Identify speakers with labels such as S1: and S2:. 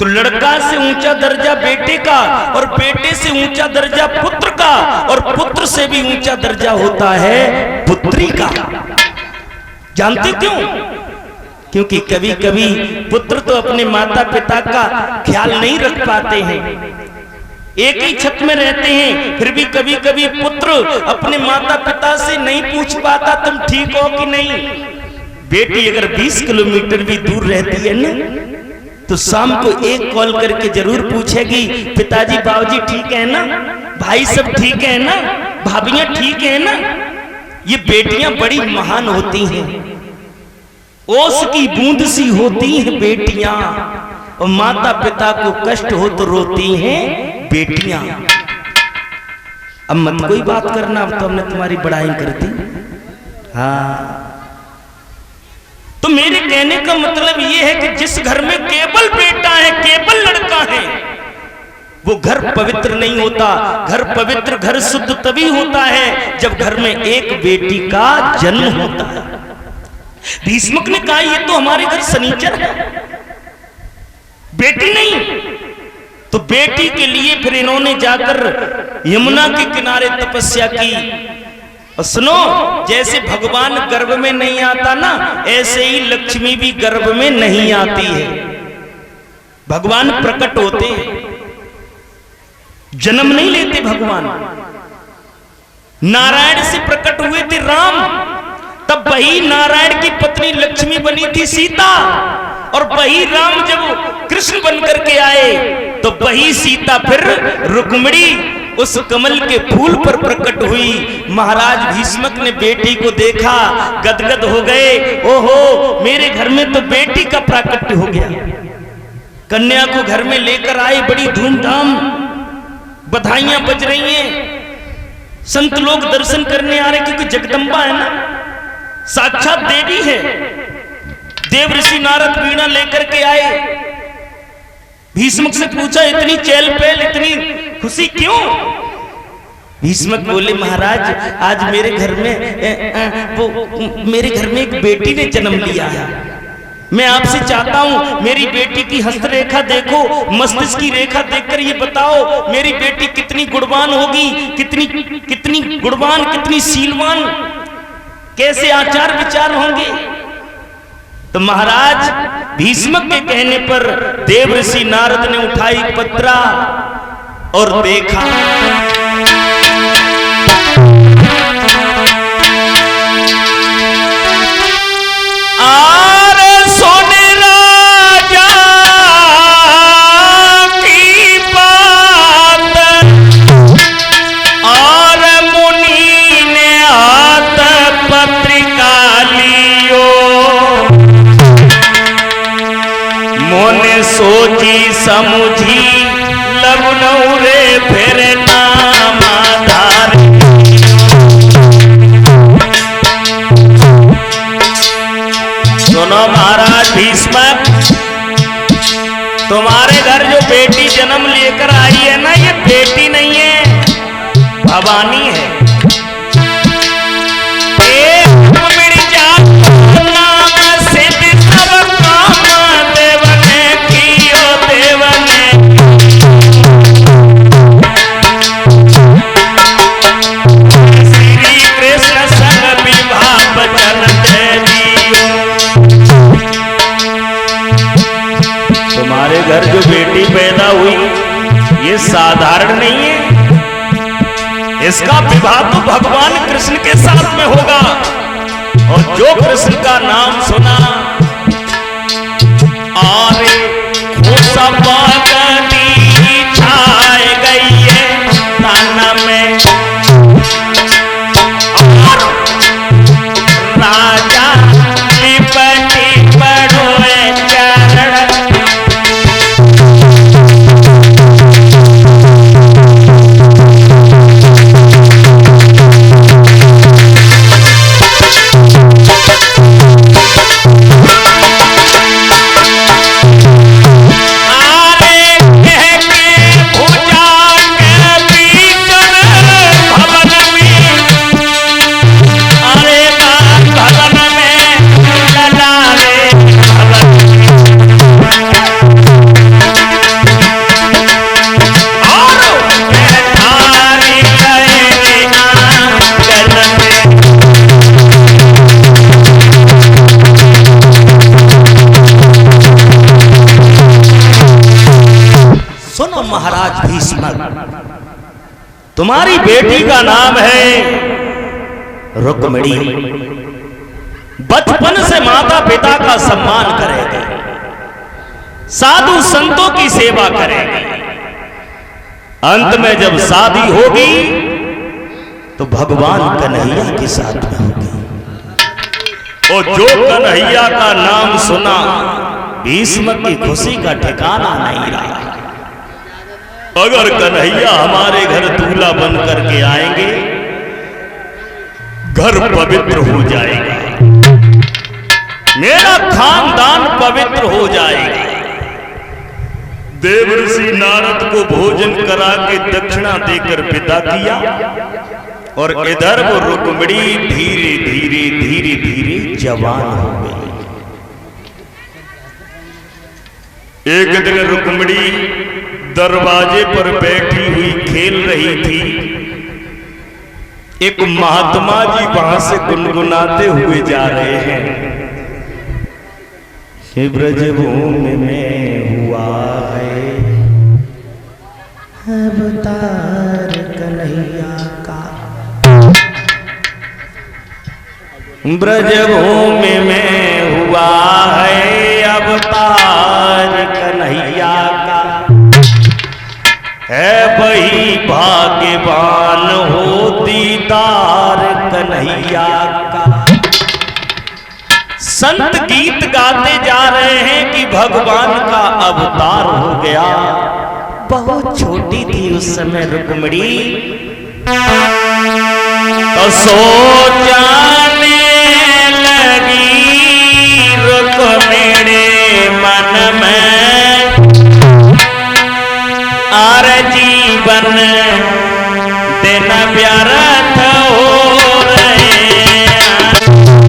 S1: तो लड़का से ऊंचा दर्जा बेटे का, और बेटे से ऊंचा दर्जा पुत्र का, और पुत्र से भी ऊंचा दर्जा होता है पुत्री का। जानते क्यों? क्योंकि कभी कभी पुत्र तो अपने माता पिता का ख्याल नहीं रख पाते हैं, एक ही छत में रहते हैं, फिर भी कभी कभी पुत्र अपने माता पिता से नहीं पूछ पाता तुम ठीक हो कि नहीं। बेटी अगर 20 किलोमीटर भी दूर रहती है ना, तो शाम को एक कॉल करके जरूर पूछेगी, पिताजी बाबूजी ठीक है ना, भाई सब ठीक है ना, भाभियां ठीक है ना। ये बेटियां बड़ी महान होती हैं, ओस की बूंद सी होती हैं बेटियां, और माता पिता को कष्ट हो तो रोती हैं बेटियां। अब मत कोई बात करना, अब तो हमने तुम्हारी बड़ाई कर दी। हाँ, तो मेरे कहने का मतलब यह है कि जिस घर में केवल बेटा है, केवल लड़का है, वो घर पवित्र नहीं होता। घर पवित्र, घर शुद्ध तभी होता है जब घर में एक बेटी का जन्म होता है। भीष्मक ने कहा ये तो हमारे घर शनिचर है, बेटी नहीं। तो बेटी के लिए फिर इन्होंने जाकर यमुना के किनारे तपस्या की। और सुनो, जैसे भगवान गर्भ में नहीं आता ना, ऐसे ही लक्ष्मी भी गर्भ में नहीं आती है। भगवान प्रकट होते हैं, जन्म नहीं लेते भगवान। नारायण से प्रकट हुए थे राम, तब वही नारायण की पत्नी लक्ष्मी बनी थी सीता, और वही राम जब कृष्ण बनकर के आए तो वही सीता फिर रुक्मिणी उस कमल के फूल पर प्रकट हुई। महाराज भीष्मक ने बेटी को देखा, गदगद हो गए, ओहो मेरे घर में तो बेटी का प्राकट्य हो गया। कन्या को घर में लेकर आए, बड़ी धूमधाम, बधाइयां बज रही हैं। संत लोग दर्शन करने आ रहे, क्योंकि जगदम्बा है ना, साक्षात देवी है। देव ऋषि नारद वीणा लेकर के आए। भीष्मक से पूछा इतनी चहल पहल, इतनी खुशी क्यों? भीष्मक बोले महाराज आज मेरे घर में एक बेटी ने जन्म लिया है। मैं आपसे चाहता हूं मेरी बेटी की हस्तरेखा देखो, मस्तिष्क की रेखा देखकर ये बताओ मेरी बेटी कितनी गुणवान होगी, कितनी गुणवान, कितनी शीलवान, कैसे आचार विचार होंगे। तो महाराज भीष्मक के कहने पर देव ऋषि नारद ने उठाई पत्रा और देखा। सोची समुझी लगनऊ रे फिर नाम आधार। सुनो महाराज भीष्मक, तुम्हारे घर जो बेटी जन्म लेकर आई है ना, ये बेटी नहीं है, भवानी है। घर जो बेटी पैदा हुई ये साधारण नहीं है, इसका विवाह तो भगवान कृष्ण के साथ में होगा। और जो कृष्ण का नाम सुना आरे छाए गई है ताना में, और राजा लिपटी पड़ोए चरण। आरे सुनो महाराज भीष्म, तुम्हारी बेटी का नाम है रुक्मिणी। बचपन से माता पिता का सम्मान करेगी, साधु संतों की सेवा करेगी। अंत में जब शादी होगी तो भगवान कन्हैया के साथ में होगी। और जो कन्हैया का नाम सुना, भीष्म की खुशी का ठिकाना नहीं रहा। अगर कन्हैया हमारे घर दूल्हा बन करके आएंगे, घर पवित्र हो जाएगा, मेरा खानदान पवित्र हो जाएगा। देवर्षि नारद को भोजन करा के दक्षिणा देकर विदा किया और इधर वो रुक्मिणी धीरे धीरे धीरे धीरे जवान हो गई। एक दिन रुक्मिणी दरवाजे पर बैठी हुई खेल रही थी। एक महात्मा जी वहां से गुनगुनाते हुए जा रहे हैं, ब्रजभूमि में हुआ है अवतार कन्हैया का, ब्रजभूमि में हुआ है अवतार कन्हैया का। है वही भाग्यवान हो दीदार कन्हैया का। संत गीत गाते जा रहे हैं कि भगवान का अवतार हो गया। बहुत छोटी थी उस समय रुक्मिणी, तो सोचा